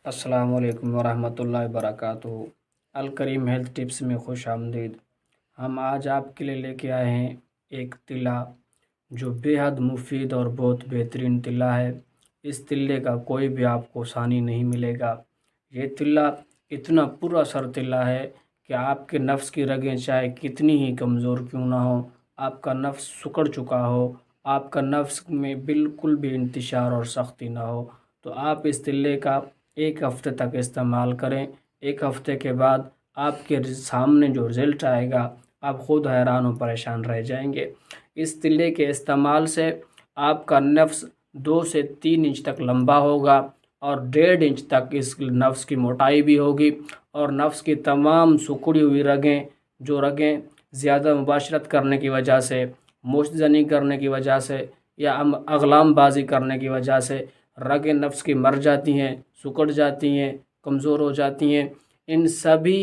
السلام علیکم ورحمۃ اللہ وبرکاتہ۔ الکریم ہیلتھ ٹپس میں خوش آمدید۔ ہم آج آپ کے لیے لے کے آئے ہیں ایک تلا جو بے حد مفید اور بہت بہترین تلا ہے۔ اس تلے کا کوئی بھی آپ کو ثانی نہیں ملے گا۔ یہ تلا اتنا پر اثر تلا ہے کہ آپ کے نفس کی رگیں چاہے کتنی ہی کمزور کیوں نہ ہو، آپ کا نفس سکڑ چکا ہو، آپ کا نفس میں بالکل بھی انتشار اور سختی نہ ہو، تو آپ اس تلے کا ایک ہفتے تک استعمال کریں۔ ایک ہفتے کے بعد آپ کے سامنے جو رزلٹ آئے گا، آپ خود حیران و پریشان رہ جائیں گے۔ اس تلے کے استعمال سے آپ کا نفس 2 سے 3 انچ تک لمبا ہوگا اور 1.5 انچ تک اس نفس کی موٹائی بھی ہوگی، اور نفس کی تمام سکڑی ہوئی رگیں، جو رگیں زیادہ مباشرت کرنے کی وجہ سے، مشت زنی کرنے کی وجہ سے یا اغلام بازی کرنے کی وجہ سے رگیں نفس کی مر جاتی ہیں، سکڑ جاتی ہیں، کمزور ہو جاتی ہیں، ان سبھی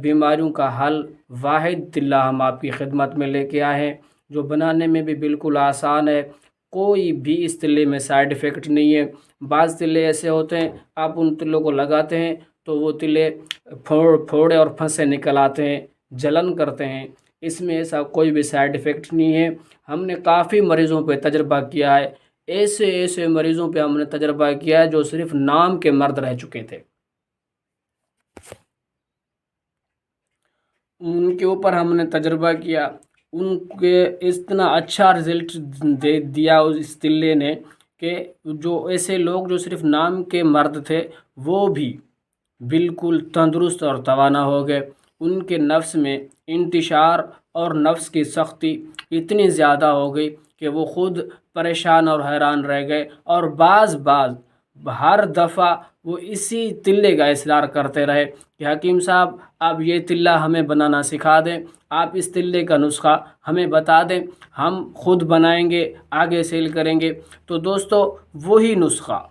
بیماریوں کا حل واحد تلا ہم آپ کی خدمت میں لے کے آئے ہیں، جو بنانے میں بھی بالکل آسان ہے۔ کوئی بھی اس تلے میں سائیڈ ایفیکٹ نہیں ہے۔ بعض تلے ایسے ہوتے ہیں، آپ ان تلوں کو لگاتے ہیں تو وہ تلے پھوڑے اور پھنسے نکل آتے ہیں، جلن کرتے ہیں۔ اس میں ایسا کوئی بھی سائیڈ ایفیکٹ نہیں ہے۔ ہم نے کافی مریضوں پہ تجربہ کیا ہے، ایسے مریضوں پہ ہم نے تجربہ کیا ہے جو صرف نام کے مرد رہ چکے تھے، ان کے اوپر ہم نے تجربہ کیا، ان کے اتنا اچھا رزلٹ دے دیا اس تلے نے کہ جو ایسے لوگ جو صرف نام کے مرد تھے وہ بھی بالکل تندرست اور توانا ہو گئے۔ ان کے نفس میں انتشار اور نفس کی سختی اتنی زیادہ ہو گئی کہ وہ خود پریشان اور حیران رہ گئے، اور بعض ہر دفعہ وہ اسی تلے کا اصرار کرتے رہے کہ حکیم صاحب آپ یہ تلا ہمیں بنانا سکھا دیں، آپ اس تلے کا نسخہ ہمیں بتا دیں، ہم خود بنائیں گے، آگے سیل کریں گے۔ تو دوستو، وہی نسخہ،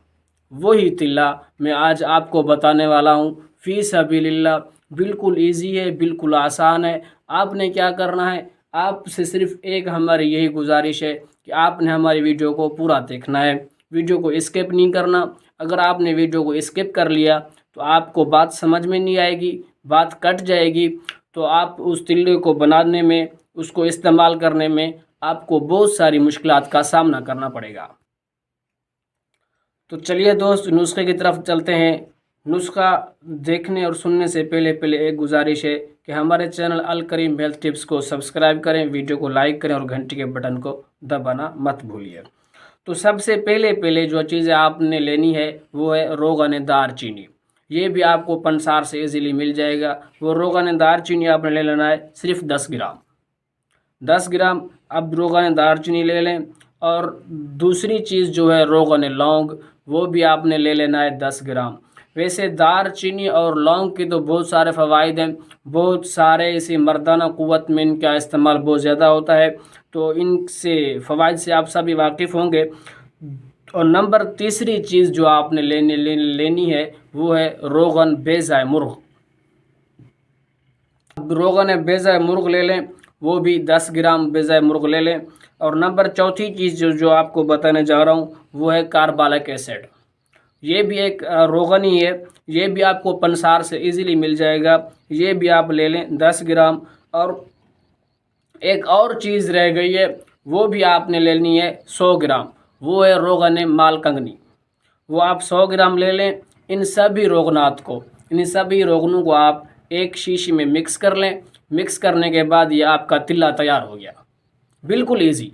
وہی تلا میں آج آپ کو بتانے والا ہوں، فی سبیل اللہ۔ بالکل ایزی ہے، بالکل آسان ہے۔ آپ نے کیا کرنا ہے، آپ سے صرف ایک ہماری یہی گزارش ہے کہ آپ نے ہماری ویڈیو کو پورا دیکھنا ہے، ویڈیو کو اسکپ نہیں کرنا۔ اگر آپ نے ویڈیو کو اسکپ کر لیا تو آپ کو بات سمجھ میں نہیں آئے گی، بات کٹ جائے گی، تو آپ اس تلے کو بنانے میں، اس کو استعمال کرنے میں آپ کو بہت ساری مشکلات کا سامنا کرنا پڑے گا۔ تو چلیے دوست، نسخے کی طرف چلتے ہیں۔ نسخہ دیکھنے اور سننے سے پہلے ایک گزارش ہے کہ ہمارے چینل الکریم ہیلتھ ٹپس کو سبسکرائب کریں، ویڈیو کو لائک کریں اور گھنٹی کے بٹن کو دبانا مت بھولیے۔ تو سب سے پہلے جو چیزیں آپ نے لینی ہے وہ ہے روغن دار چینی۔ یہ بھی آپ کو پنسار سے ایزیلی مل جائے گا۔ وہ روغن دار چینی آپ نے لے لینا ہے صرف 10 گرام۔ 10 گرام اب روغن دار چینی لے لیں، اور دوسری چیز جو ہے روغن لونگ، وہ بھی آپ نے لے لینا ہے 10 گرام۔ ویسے دار چینی اور لونگ کے تو بہت سارے فوائد ہیں، بہت سارے اسی مردانہ قوت میں ان کا استعمال بہت زیادہ ہوتا ہے، تو ان سے فوائد سے آپ سبھی واقف ہوں گے۔ اور نمبر تیسری چیز جو آپ نے لینی ہے وہ ہے روغن بیضہ مرغ۔ روغن بیضہ مرغ لے لیں، وہ بھی 10 گرام بیضہ مرغ لے لیں۔ اور نمبر چوتھی چیز جو آپ کو بتانے جا رہا ہوں وہ ہے کاربالک ایسڈ۔ یہ بھی ایک روغن ہی ہے، یہ بھی آپ کو پنسار سے ایزیلی مل جائے گا، یہ بھی آپ لے لیں 10 گرام۔ اور ایک اور چیز رہ گئی ہے، وہ بھی آپ نے لینی ہے 100 گرام، وہ ہے روغن مال کنگنی۔ وہ آپ 100 گرام لے لیں۔ ان سبھی روغنوں کو آپ ایک شیشی میں مکس کر لیں۔ مکس کرنے کے بعد یہ آپ کا تلا تیار ہو گیا۔ بالکل ایزی،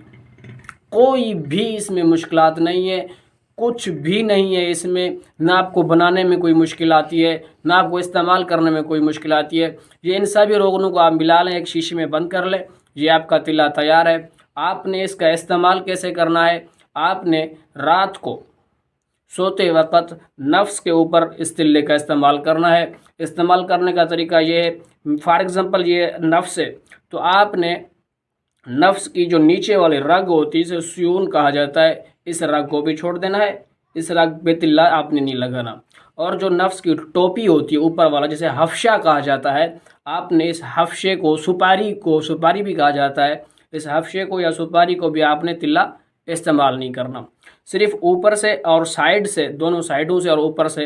کوئی بھی اس میں مشکلات نہیں ہے، کچھ بھی نہیں ہے اس میں، نہ آپ کو بنانے میں کوئی مشکل آتی ہے، نہ آپ کو استعمال کرنے میں کوئی مشکل آتی ہے۔ یہ ان سبھی روغنوں کو آپ ملا لیں، ایک شیشی میں بند کر لیں، یہ آپ کا تلا تیار ہے۔ آپ نے اس کا استعمال کیسے کرنا ہے، آپ نے رات کو سوتے وقت نفس کے اوپر اس تلے کا استعمال کرنا ہے۔ استعمال کرنے کا طریقہ یہ ہے، فار ایگزامپل یہ نفس ہے، تو آپ نے نفس کی جو نیچے والی رگ ہوتی ہے، اسے سیون کہا جاتا ہے، اس رگ کو بھی چھوڑ دینا ہے، اس رگ پہ تلا آپ نے نہیں لگانا۔ اور جو نفس کی ٹوپی ہوتی ہے اوپر والا، جسے حفشہ کہا جاتا ہے، آپ نے اس حفشے کو سپاری بھی کہا جاتا ہے، اس حفشے کو یا سپاری کو بھی آپ نے تلا استعمال نہیں کرنا۔ صرف اوپر سے اور سائیڈ سے، دونوں سائیڈوں سے اور اوپر سے